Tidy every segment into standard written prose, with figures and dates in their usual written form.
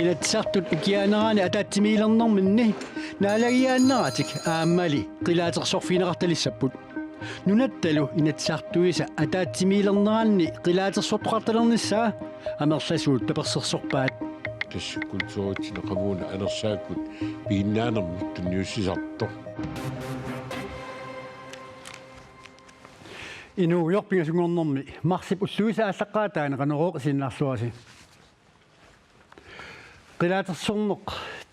inatsartut ukianerani ataatimiilernerminni naalagiaanneratik aammali qilaatersorfiineqartalissapput nunattalu inatsartuisa ataatimiilerneranni qilaatersortoqartalernissaa amerlasuut tapersersorpaat тассуккултуутсинеқамууна анерсааккут пигиннаанермут тунниуссисарто инуйорпигасунгорнэрми марсип уллуиса ааллаққаатаана канерооқ синнаарлуаси qilaatersorneq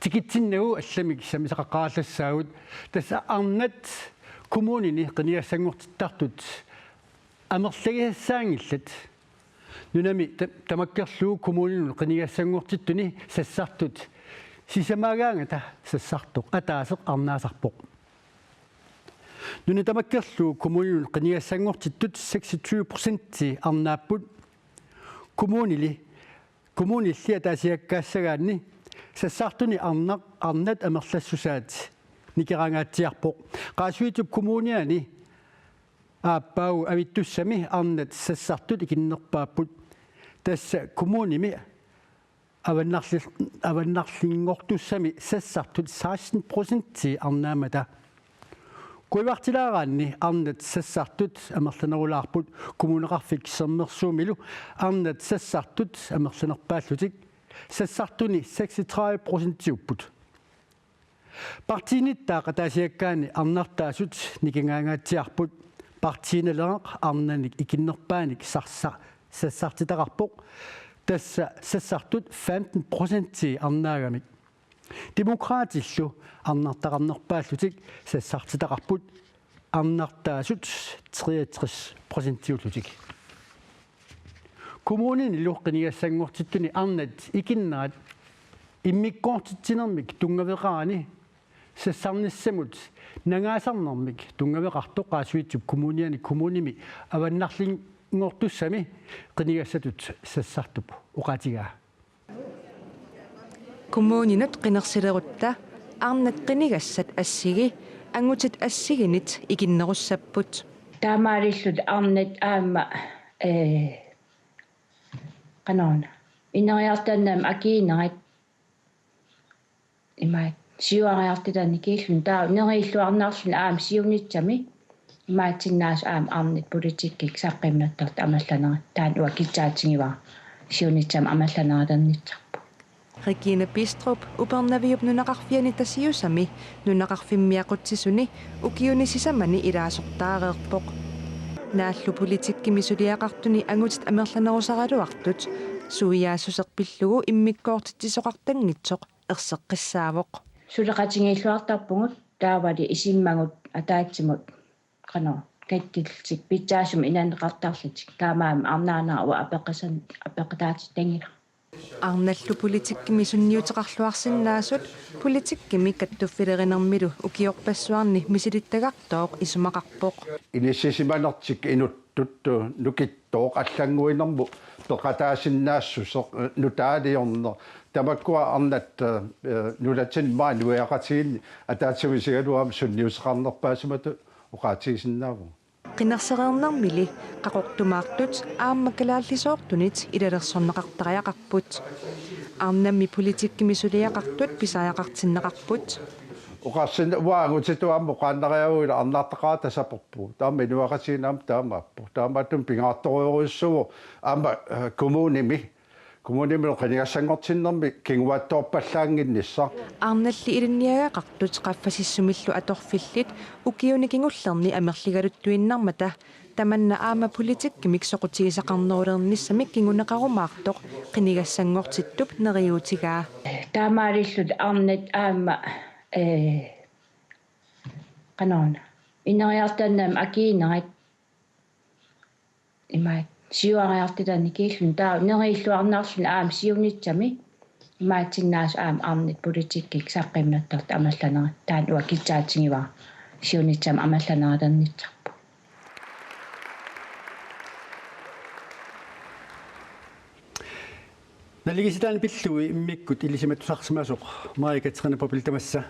tikitsinnagu allamik samisaqaqqaallassaagut tassa arnat kommunini qiniassangortittartut amerlagiassaangillat nunami tamakkerluu kommuninu qiniassangortittuni sassartut sisamagaangata sassartoq ataaseq arnaasarpoq nuna tamakkerluu kommuninu qiniassangortittut 26% arnaapput kommunilli ataasiakkaassagaanni sassartuni arnat amerlassusaat nikeraangaatsiarpoq qaasuitup kommuniani aappaagu avittussami arnat sassartut ikinnerpaapput tassa kommunimi avannarlingortussami sassartut 16% arnaamata kuivartilaaraanni arnat sassartut amerlanerulaarput kommuneqarfik sermersuumilu arnat sassartut amerlanerpaallutik sassartuni 36% upput partiinittaaq ataasiakkaani arnartaasut nikingaangaatsiarput partiinaleaq arnanik ikinnerpaanik sassartitaqarpoq tassa sassartut 15% arnaagamik demokraatillu arnartaqarnerpaallutik sassartitaqarput arnartaasut 63% kommunini luqqinigassangortittuni arnat ikinnaat immikkoortitsinermik tungaveqaani sassarnissamut nangaasarnermik tungaveqartoqaasuitsuk kommunimi avannarlingortussami qinigassatut sassartup uqatigaa kommuninat qinersilerutta arnat qinigassat assigi angutit assiginit ikinnerussaput taamaalillut arnat aamma qanoona ineriartaannaam akiinerit imait siuariartitani kiillun taa neriilluarnaarlun aam siunitsami imaatsinnaas aam arnit politikkik saqqimnattarta amallanera taan uakitsaatsingiva siunitsam amallaneratarnitsarpu Regine Bistrup upernaviup nunaqarfiani tasiusami nunaqarfimmiaquttisuni ukiunisisamani ilaasortaareerpoq naallu politikkimi suliaqartuni angutit amerlanerusaraluartut suiaassuserpillugu immikkoortitsisoqartangitsoq erseqqissaavoq suleqatingiilluartarpungut taavali isimmagut ataatsimut qano kattilsik pitsaasum inaneqartarlitik taamaam arnaanaa ua apeqataatitangila arnallu politikkimi sunniuteqarluarsinnaasut politikkimi kattuffilerinermilu ukiorpassuarni misilittagartooq isumaqarpoq inissisimanertik inuttuttu nukittooq allanguinermu peqataasinnaassuseq nutaaliorner tamakkua arnat nulatin maa nuiaqatiginni ataatsimisigaluam sunniuseqarnerpaasumatu uqaatigisinnaavу qinarsereernermili qaqortumaartut aammakkalaallisoortunit ilalersorneqartariaqarput arnammi politikkimi suliaqartut pisaajaqartinneqarput uqarsin waangutituammu qaannariaguila arnaartaqaa tasaperpu taamma inuaqatiginnaam taamaappu taamaattum pingaartoriurissugu aama kommunimi qanigassangortinnermi kinguattoorpallaanginnissa arnalli ilinniagaqartut qaffasissumillu atorfillit ukiunikingullerni amerligaluttuinnarmata tamanna aama politikkimik soqutigisaqarnerulernissami kinguneqarumaartoq qinigassangortittup neriutigaa taamaalillut arnat aama qanoona ineriartaannaam akiinerit imait siuariartitani kiillun taa neriilluarnaarlun aam siunitsami imaatsinnaas aam arnit politikkik saqqimnattarta amallanera taan uakitsaatsingiva siunitsam amallaneratarnitsarpu naligisitaani pillui immikkut ilisimattusarsimasoq Maria Katrina Popiltamassa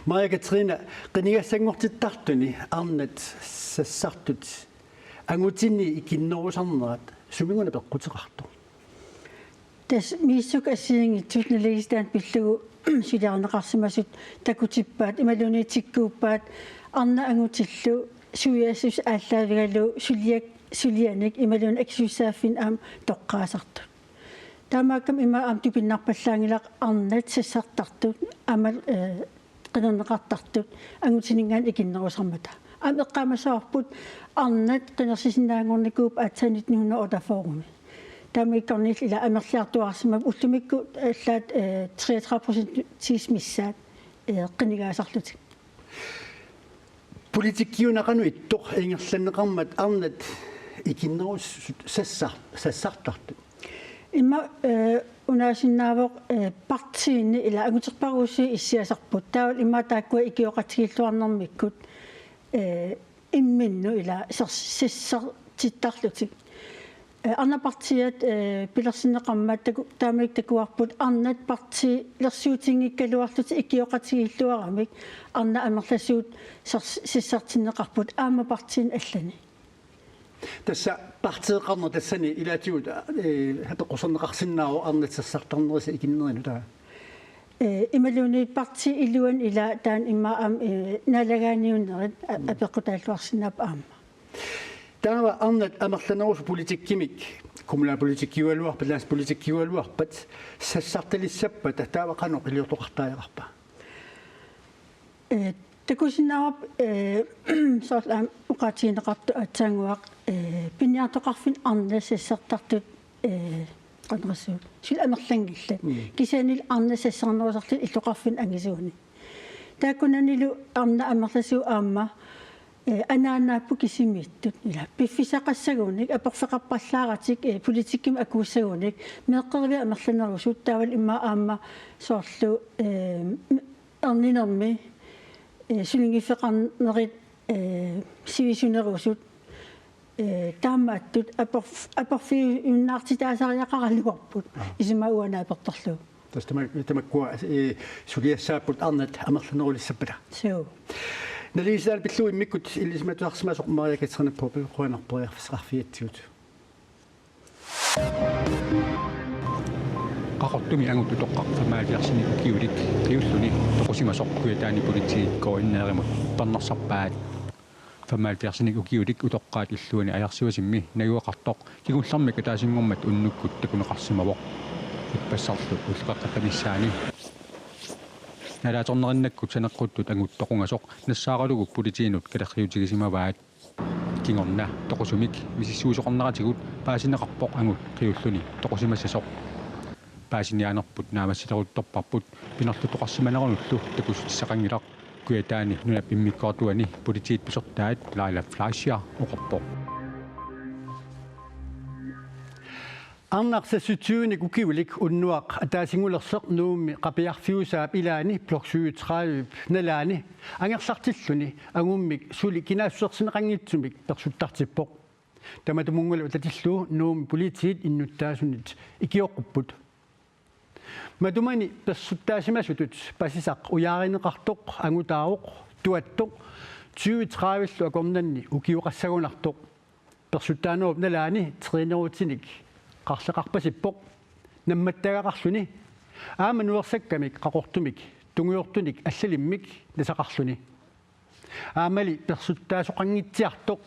Maria Katrina qinigassangortittartuni arnat sassartut. Angutinni ikinnerusarnerat suminguna peqqutiqartu. тас миссук ассиингитсут налигистаан пиллугу сулиарнеқарсимасут такутиппаат ималуниитиккууппаат арна ангутиллу суяасус ааллаавигалу сулианик ималун аксуссааффин аам тоққаасартут таамааккам има аам тупиннарпаллаангилақ арнат сассартартут амал qinернеқартартут ангутинингаан икиннерусармата аам эққаамасаарпут арнат qinерсисинаангорникууп аатсанит нуна отафооруми таамиккорнил ила амерлиартуарсимап уллумикку аллаат 33% тисмиссаат qinigaasarlutik политиккиунақану иттоқ ингерланнеқармат арнат икиннерус сассартарту имма унаасиннаавоқ партиинни ила агутерпаруусси иссиасарпут таавал имма тааккуа икиоқатигиллуарнэрмиккут имминну ила сиссартиттарлутик арна партиат пилерсинеқармаат таамик такуарпут арнат парти лерсуутингиккалуарлут икиоқатигиллуарамик арна амерласуут сиссартиннеқарпут аама партиин аллани тасса партиеқарнер тассани илаатиут хатоққусернеқарсиннааву арнат сассартарнериса икиннерину таа ималуни парти илуан ила таан имма аам налагааниуннерит апеққутааллуарсинаап аама таава арнат амерланерус политиккимик kommunalpolitikkиуалуар палаасполитиккиуалуарпат сассарталиссаппат таава қано қилиортоқартааяқарпа такусиннаавап соорлаам уқаатиинеқарту атсаангуақ пинниартоқарфин арна сассартартут qanrassuut sul amerlangillat kisaanil arna sassarnerusarlut illoqarfin angisuuni taakkunanilu arna amerlasuu aamma анааннааппу кисимииттут ила пиффисақассагууник аперфеқарпаллааратик политикким акууссагууник меэққерви амерланерусут таавал имма аама соорлу арнинерми сулингиффеқарнерит сивисунерусут таамааттут аперфи юннаартитаасариақаралуарпут исимауанааперторлу тамаккуа сулиассааппут арнат амерланерулиссаппала суу налисаал пиллу иммиккут илисматуарсимасоқ мариакатсернаппу пиққуанарпориарфисақарфиатсиут qaqortumi angutu toqqarfamaaliarsinik kiulik kiulluni toqusимасоқ куятаани политик коиннееримут тарнарсарпаат фамаалиарсиник укиулик утоққаат иллуани аярсуасимми нагуақартоқ кигуллармик таасингормат уннуккут такунеқарсимавоқ иппассарлу уллеқаққатамиссаани налааторнериннаккут санеққуттут ангуттоқунгасоқ нассааралугук политиинут калерриутигисимаваат кингорна тоқусумик мисиссуусоқарнаратигут паасинеқарпоқ ангут қиуллуни тоқусимассасоқ паасинианерпут наамассилерутторпарпут пинерлутоқарсиманерунуллу такусутиссақангилақ куятаани нунап иммиккоортуани политиит писортаат лайла флашиа оқорпоқ арнарсассутсууник укиулик уннуақ атаасингулерсеқ нуумми қапиарфиусаап илаани блоксуутраавип налаани ангерлартиллуни агуммик сули кинаассуерсинеқангитсумик персуттартиппоқ таматумунгула утатиллуу нуумми политиит иннуттаасунит икиоққуппут матумани персуттаасимасутут пасисақ уяаринеқартоқ ангутаавоқ туаттоқ 2030 акорнанни укиоқассагунартоқ персуттаанеруп налаани тринерутиник qarleqarpasippoq nammattagaqarluni aamanuersakkamik qaqortumik tungiortunik allalimmik nasaqarluni aamali persuttaasoqangitsiartoq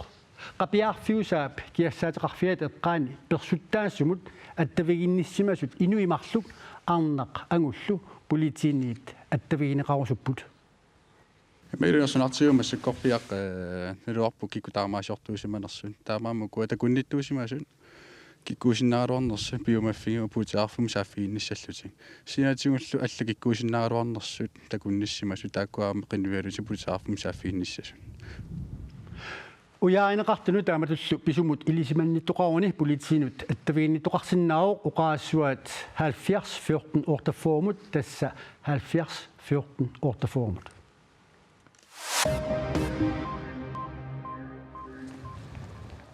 qapiaarfiusaap kiassaateqarfiat eqqaani persuttaassumut attaviginnissimasut inuimarluk arnaq angullu politiiniit attavigineqarusupput meilunarsunartiumassakkorpiaq naluarpu kikutaarmaasiortuusimanersun taamaamukku atakunnittuusimasun киккуусиннааруарнерсу биомаффигима путиарфум сааффигинниссаллутик синаатигуллу алла киккуусиннааруарнерсут такунниссимасу тааккуаама qinnualути путиарфум сааффигинниссасу уяаинеқартуну тааматуллу писумут илисиманниттоқаруни политиинут аттавигинниттоқарсиннаавоқ уқаассуат 70-14 ортафоормут тасса 70-14 ортафоормут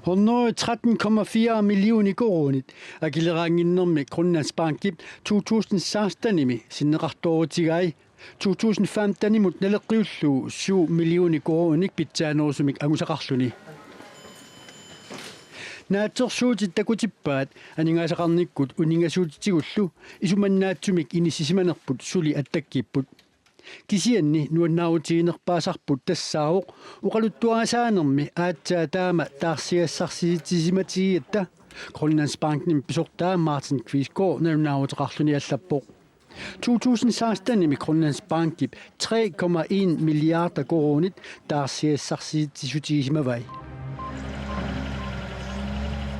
113,4 millioner koronit akileraanginnermi Grønlandsbankip 2016-nimi sinneqartoorutigai 2015-nimut naleqqiullu 7 millioner koronik pitsaanorsumik angusaqarluni наатсерсуутит такутиппаат анингаасақарниккут унингасуутитигуллу исуманнаатсумик иниссисиманерпут сули аттаккиппут кисианни нуаннаарутигинерпаасарпут тассаавоқ уқалуттуарасаанерми аатсаа таама таарсиассарсиитсисиматигиатта Grønlandsbanken besøgte Martin Kvistgaard, navnavnetræklerne i Allapborg. 2016 med Grønlandsbanken 3,1 milliarder kroner, der ser sig til med vej.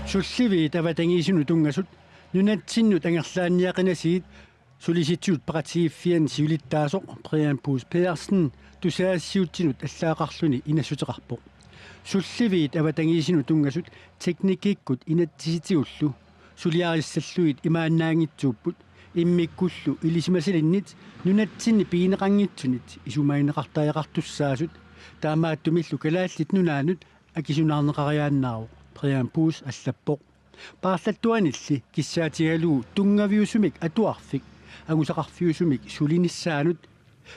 Sullivi, der var den i sin udungasud, nu natsin udangerslagen jægernesid, sollicitut parti fjern civilitaser, Brian Pus Pedersen, du ser siutinut af slagerslunde i Nasutrækborg. Sullivi, der var den i sin udungasud, teknikikkut inatsitiullu, suliarissalluit imaannaangitsuput, immikkullu ilisimasilinnit, nunatsinni piinerangitsunit, isumaineqartaajaqartussaasut, taamaattumillu kalaallit nunaanut, akisunaarneqariaannaaru, Brian Pus Allapborg. Paarlattuanilli kissaatigaluu tungaviusumik atuarfik, angusaqarfiusumik sulinissaanut,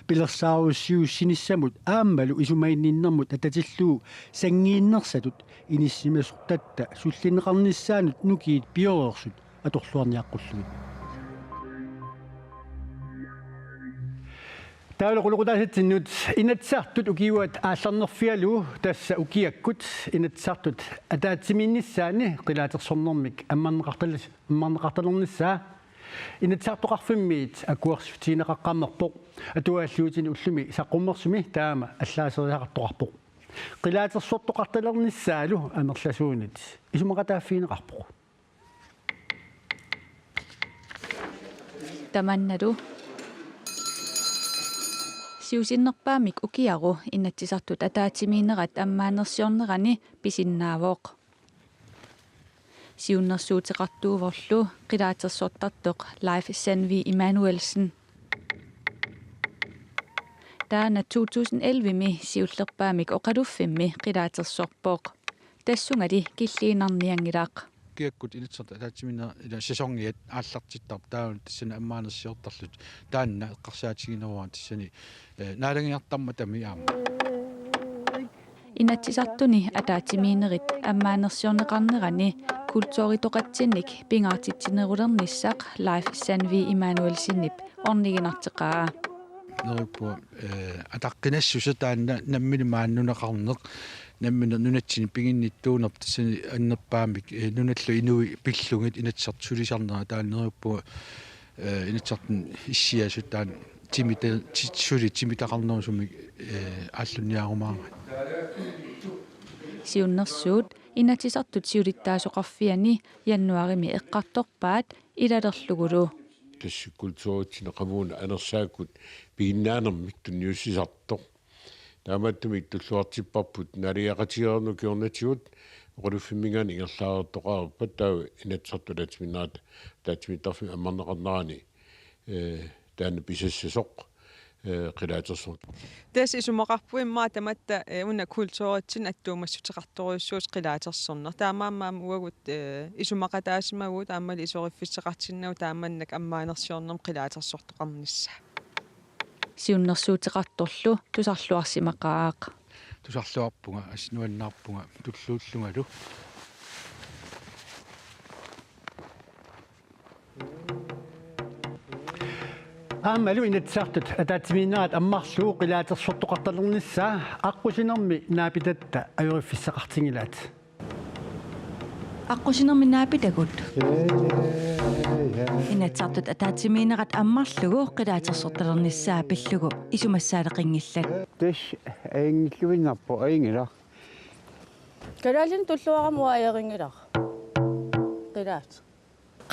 Pilersaarussiussinnissamut aammalu isumaininnermut atatilluu sangiinnersatut inissimasortatta sullineqarnissaanut nukiit piorersut atorluarniaqqullugut. Tauluquluqutaasitsinnut inatsartut ukiuat aallarnerfialu tassa ukiakkut inatsartut ataatsimiinnissaani qilaatersornermik ammarneqartalernissaa inatsartoqarfimmiit akuarsutiineqaqqammerpoq atuaalluutini ullumi saqqummersumi taama allaaseриақартоқарpoq qilaatersortoqartalernisaalu amerlasuunit isumaqataaffiineqarpoq tamannalu siusinnerpaamik ukiaru inatsisartut ataatimiinerat ammaanersiornerani pisinnaavoq siunnersuutiqartuuvorlu qilaatersortartoq Leif Sandvig Emanuelsen taana 2011 mi siullerpaamik oqaluffimmi qilaatersorpoq tassungali killiinarniangilaaq kiakkut ilitsert ataatsimina ila sesongiat aallartittar taun tassana ammaanersiortarlut taanna eqqarsaatigineruan tassani naalangiartarma tami aama inatsisartuni ataatimiinerit ammaanersiorneqarnerani kultuuritoqatsinnik pingaartitsinerulernissaq Leif Sandvig Emanuelsinnip orniginarteqaa neruppu ataqqinassusa taanna nammini maannuneqarneq nammina nunatsini pinginnittuunerp tassani annerpaamik nunallu inui pillungit inatsartulisarnera taanneruppu inatsartun issiasut taan timitaqarnersumik ааллунниарумаага siunnersuut inatsisartut siulittaasoqarfiani jannuarimi eqqartorpaat ilalерлugulu тассуккултууритсина qamuna anersaakut piginnaanermik tunniussisartoq таамааттумик туллуартиппарпут налиақатигерну киорнатигут оқулуффиммигаани ингерлаарертоқарпат таа инатсартулатминаат таатмиттарфи аммарнеқарнерани таана писассасоқ qilaatersuut tas isumaqarpuimmaa tamatta una kultuuritsin attuumassutiqartoriussuus qilaatersorner taamaammaam uagut isumaqataasimagut aammali isoriffisseqartinnau taammannak ammaanersiornerm qilaatersortoqarnissa siunnersuutiqartorlu tusarluarsimaqaaq tusarluarpunga asnuannaarpunga tulluullungalu Aammalu inatsartut ataatimiinnerat ammarluu qilaatersortoqartalernissaa аққусинерми наапитатта ajuriffissaqartingilaat аққусинерми наапитагут inatsartut ataatimiinerat ammarlugu qilaatersortalernissaa pillugu isumassaalеқингиллат тас аингиллуиннарпо аингила калаалин туллуарамуа аерингила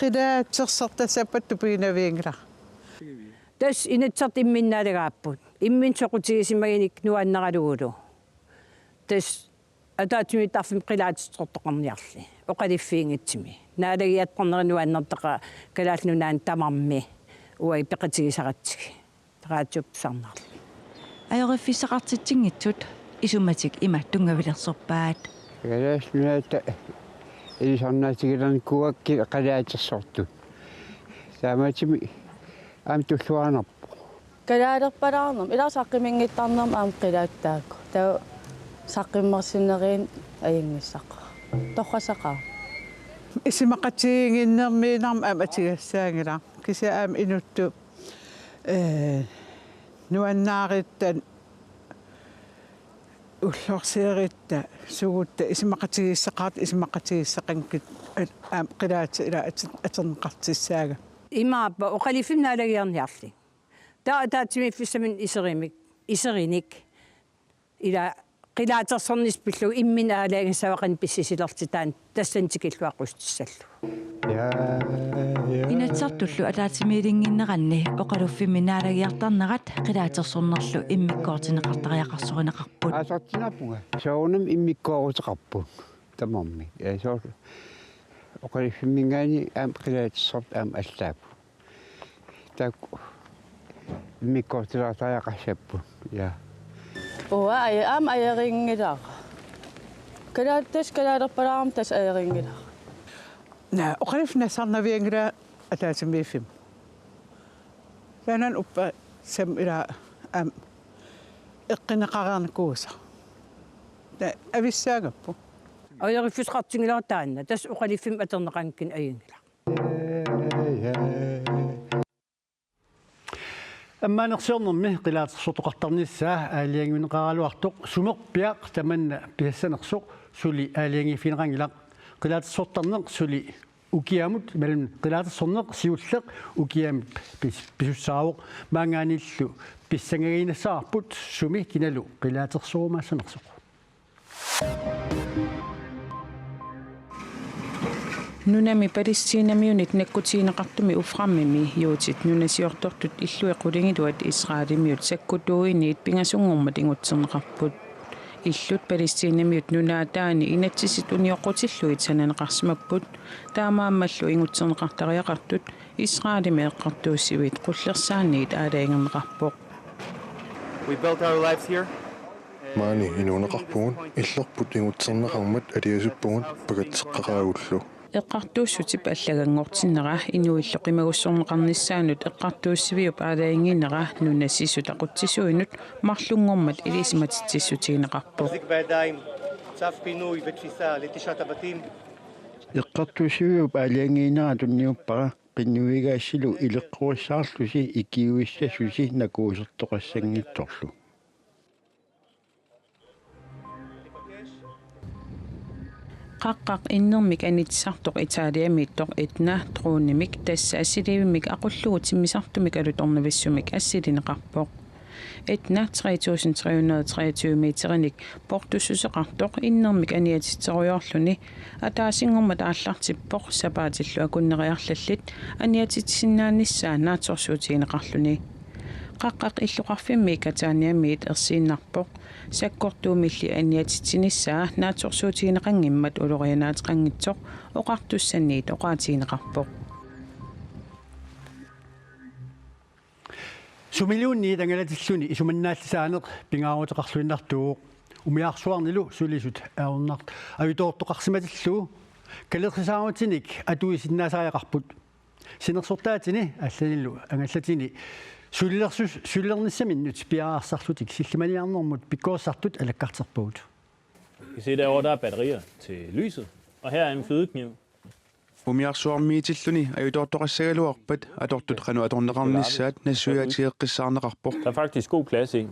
qilaatersortasappat tupiinavиингила тас инатсарт имминнаалагааппут имминсоқутигисимагиник нуаннералугулу тас атаатимитарфим qilaatersortoqarniarli оқалиффиингитсими наалагиатторнеринуаннертақа калаалнунаан тамарми уай пеқатигисаратсиги тараатсупсарнарли ajoriffiссақартитсингитсут исуматик има тунгавилерсорпаат калаалнунаата илисарнаатигилерниккуакки qilaatersortut таамаатими аам туллуарнарпо калаалерпалаарнерм илаасаққимингиттарнерм аам qilaattaакку таа саққиммерсинериин аингиссаққа торрасақаа Isimakatiinginnermiinarma amatigassaangila kisiaam inuttu nuannaarittan ullorsieritta sugutta isimakatigisseqankit qilaati ila aterneqartissaaga imaappa uqalifimnaalagiarniarli taatimiffissamin iserinik ila qilaatersornispillu imminaalaagissavaqan pissisilertitaan tassantikilluaqustисsallu Inatsartullu ataatimiilinginneranni oqaluffiminnaalagiartarnerat qilaatersornerlu immikkoortineqartariaqarsorinaqarput Asartinappunga soonam immikkoorutiqarput tamammi soor oqaliffimingaani qilaatersort allaapu tak immikkoortilaartariaqarsappu Oa ajaringilaa. Kalaaderpalaaram tas ajaringilaa. Na oqalifna sarnaviangira ataatimiiffim. Tanan uppa sam ila eqqinaqaraarnikuusa. Ta avissaagappu. Ajariffusqartingilaartaanna tas oqaliffim aterneqankin ajingila. Amma nersiornermi qilaatersortoqartarnissaa aaliangiuneqaraluartoq sumerpiaq tamanna piassanersoq suli aaliangifineqangilaq qilaatersortarneq suli ukiamut malun qilaatersorneq siulleq ukiamut pisussaawoq maangaanillu pissangaginassаарput sumi kinalu qilaatersorumaassanersoq Nunami Palestiinamiunit nekkutiineqartumi uframmimi yuutit nunasiortortut illuequlingiluat Israelimiut sakkutuuiniit pingasungormat ingutserneqarput illut Palestiinamiut nunaataani inatsisituniorqutilluit sananeqarsimapput taamaammallu ingutserneqartariaqartut Israelimi eqqartuussiviit qullersaaniit aalaingerneqarpoq We built our lives here. Maani inuuneqarpugun illerput ingutserneqarmat aliasuppugun pagatseqqaqaagullu eqqartuussutip аллагангортиннера инуиллоқимагуссорнеқарнissaanут эққартууссивиуп аалаингиннера нунасисут ақутсисуинут марлунгормат илисиматитсиссутигинеқарпо эққартууссивиуп аалаингиннера тунниуппара qinnuigaassilu ileqqurissaarlusi ikiuissasusi nakuusertoqassangittorlu qaqqaq innermik anitsartoq itaaliamiittoq itna truunimik tassa assilivimik aqullugu timmisartumik alutornavissumik assilineqarpoq itna 3323 meterinik portussuseqartoq innermik aniatitseruyorluni ataasingormat aallartippoq sapaatillu akunneriarlallit aniatitsinnaannissaa naatorsuutigineqarluni qaqqaq illuqarfimmi kataaniamiit ersiinnarpoq sakkortuumilli aniatitsinnissaa naatorsuutigineqangimmat ulorianaateqangitsoq oqartussanniit oqaatigineqarpoq Sumilunni tangalatilluni isumannaallisaaneq pingaaruteqarluinnartuuq umiarsuarnilu sulisut aornart avitoortoqarsimatillu kalerisaarutinik atuisinnaasaareqarput sinersortaatini алланиллу ангаллатини sullernissaminut piaraarsarlutik sillimaniarnermut pikkuossartut alakkarterpuut. I kan se derovre, der er batterier til lyset, og her er en fødekniv. Umiarsuarmiitilluni ajutortoqassagaluarpat atortut qanu atorneqarnissaat nassuyaatigeqqissaarneqarpoq. Der er faktisk god plads i.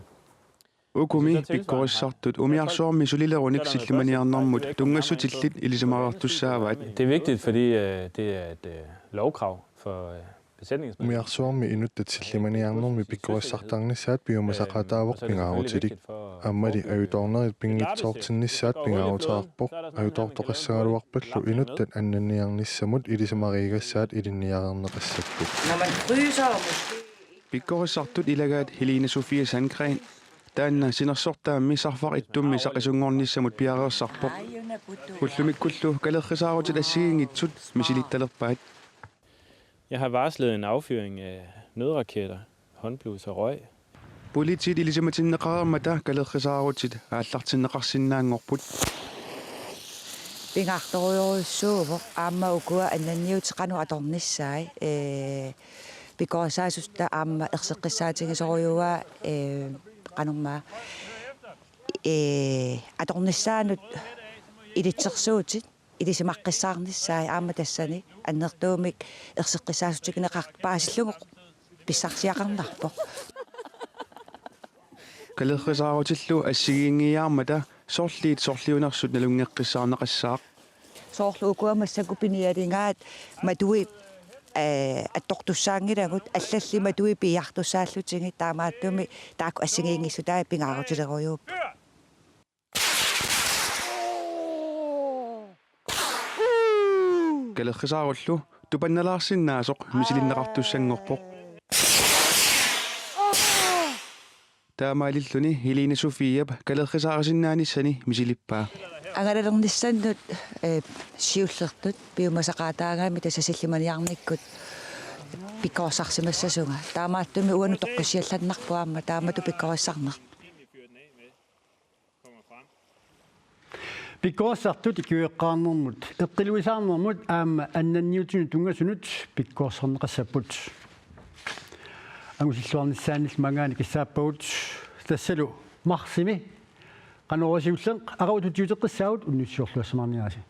Ukumi pikkorissartut umiarsuarmi sulilerunik sillimaniarnermut tungassutillit ilisamarartussaavaat. Det er vigtigt, fordi det er et lovkrav for umiarsuarmi inuttat sillimaniarnermi pikkorissartarnissaat piumasaqataavoq pingaarutilik ammali ajutornerit pingitsoortinnissaat pingaarutaarpoq ajutortoqassagaluarpallu inuttat annanniarnissamut ilisamariigassaat ilinniarerneqassakku pikkorissartut ilagaat Helene Sofia Sandgren taanna sinersortaammi sarfaq ittummi saqisungornissamut piareersarpoq ullumikkullu kalerrisaarutit assigingitsut misilittalerpaat. Jeg har varslet en affyring af nødraketter, håndblus og røg. Politit ilisamatinneqarermata kalerrisaarutit aallartinneqarsinnaangorput. Pingartoruuruissuuvoq aamma ukua annanniutiqanu atornissaai pikorisaasusta aamma erseqqissaatigisoruyuaa qanormaa atornissaanut ilitsersuutit илисимаққиссаарниссаи аама тассани аннертуумик ерсеққисаасутикинеқар паасиллугу писсарсиақарнарпоқ калеррисаарутиллу ассигиингиаармата сорлиунерсут налунгеққиссаарнеқассаақ соорлуукуамассаку пиниалингаат матуи аттортуссаангилагут аллалли матуи пиартуссааллутинги таамааттуми тааку ассигиингиссутаа пингаарутилеруйууп калеррисааруллу тупанналаарсиннаасоқ мисилиннеқартуссангорпоқ таамаалиллуни Helene Sofiab калеррисаарисиннааниссани мисилиппаа ангалернissannут сиуллертут пиумасақаатаагаами тассасиллиманиарниккут пиккоорсарсимассасунга таамааттуми уану тоққусиалланнарпуаама таамату пиккориссарнер пиккоорсартут икуеққарнэрмут эққилуисаарнэрмут аама аннанниутину тунгасунут пиккоорсарнеқассаппут ангусиллуарниссаанил мангаани киссааппагут тассалу марсими канорисиуллен араутутиутеққиссаагут уннуссиорлуассамарниаси